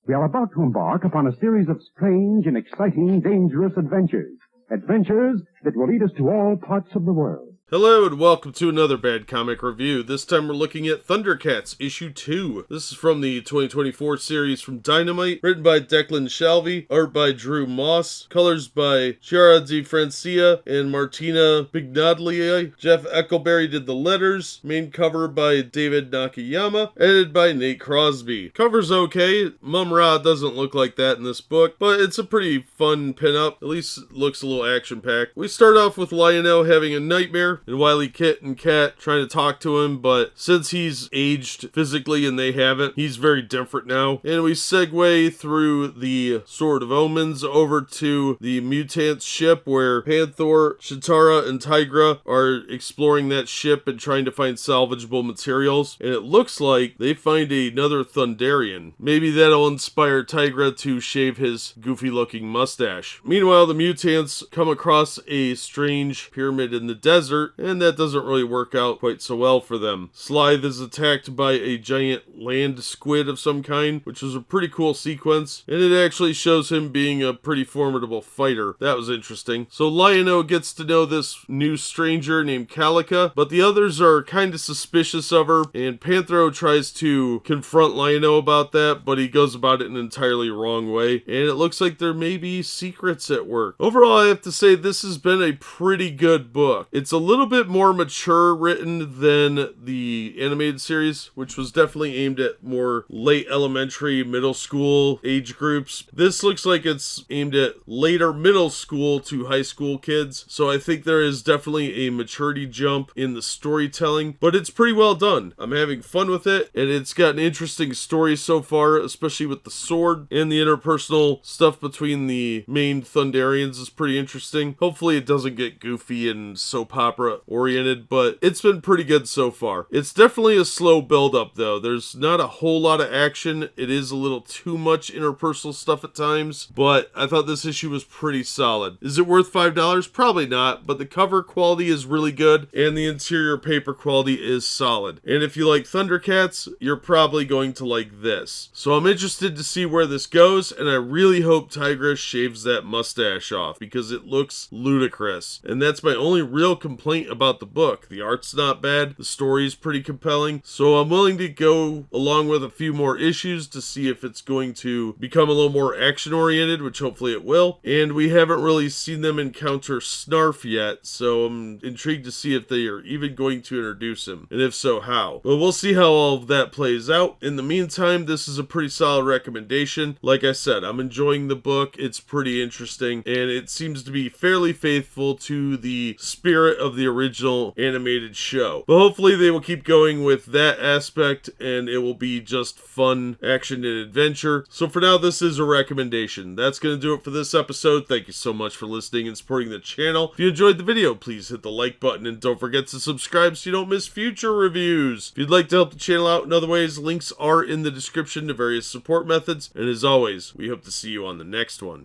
We are about to embark upon a series of strange and exciting, dangerous adventures. Adventures that will lead us to all parts of the world. Hello and welcome to another Bad Comic Review. This time we're looking at Thundercats issue 2. This is from the 2024 series from Dynamite, written by Declan Shalvey, art by Drew Moss, colors by Chiara di Francia and Martina Pignedoli. Jeff Eckleberry did the letters, main cover by David Nakayama, edited by Nate Crosby. Cover's okay. Mum Ra doesn't look like that in this book, but it's a pretty fun pinup. At least it looks a little action-packed. We start off with Lionel having a nightmare, and Wily Kit and Cat trying to talk to him, but since he's aged physically and they haven't, he's very different now. And we segue through the Sword of Omens over to the Mutants ship where Panther, Chitara, and Tigra are exploring that ship and trying to find salvageable materials. And it looks like they find another Thunderian. Maybe that'll inspire Tigra to shave his goofy-looking mustache. Meanwhile, the Mutants come across a strange pyramid in the desert, and that doesn't really work out quite so well for them. Slythe is attacked by a giant land squid of some kind, which was a pretty cool sequence, and it actually shows him being a pretty formidable fighter. That was interesting. So Lionel gets to know this new stranger named Calica, but the others are kind of suspicious of her, and Panthro tries to confront Lionel about that, but he goes about it in an entirely wrong way, and it looks like there may be secrets at work. Overall, I have to say this has been a pretty good book. It's a little bit more mature written than the animated series, which was definitely aimed at more late elementary, middle school age groups. This looks like it's aimed at later middle school to high school kids, so I think there is definitely a maturity jump in the storytelling, but it's pretty well done. I'm having fun with it, and it's got an interesting story so far, especially with the sword, and the interpersonal stuff between the main Thunderians is pretty interesting. Hopefully it doesn't get goofy and soap opera oriented, but it's been pretty good so far. It's definitely a slow build up though. There's not a whole lot of action. It is a little too much interpersonal stuff at times, but I thought this issue was pretty solid. Is it worth $5? Probably not, but the cover quality is really good and the interior paper quality is solid. And if you like Thundercats, you're probably going to like this. So I'm interested to see where this goes, and I really hope Tigra shaves that mustache off because it looks ludicrous. And that's my only real complaint about the book. The art's not bad, the story is pretty compelling, so I'm willing to go along with a few more issues to see if it's going to become a little more action oriented, which hopefully it will. And we haven't really seen them encounter Snarf yet, so I'm intrigued to see if they are even going to introduce him, and if so, how. But we'll see how all of that plays out. In the meantime, this is a pretty solid recommendation. Like I said, I'm enjoying the book. It's pretty interesting, and it seems to be fairly faithful to the spirit of the original animated show. But hopefully they will keep going with that aspect, and it will be just fun action and adventure. So for now, this is a recommendation. That's going to do it for this episode. Thank you so much for listening and supporting the channel. If you enjoyed the video, please hit the like button, and don't forget to subscribe so you don't miss future reviews. If you'd like to help the channel out in other ways, links are in the description to various support methods. And as always, we hope to see you on the next one.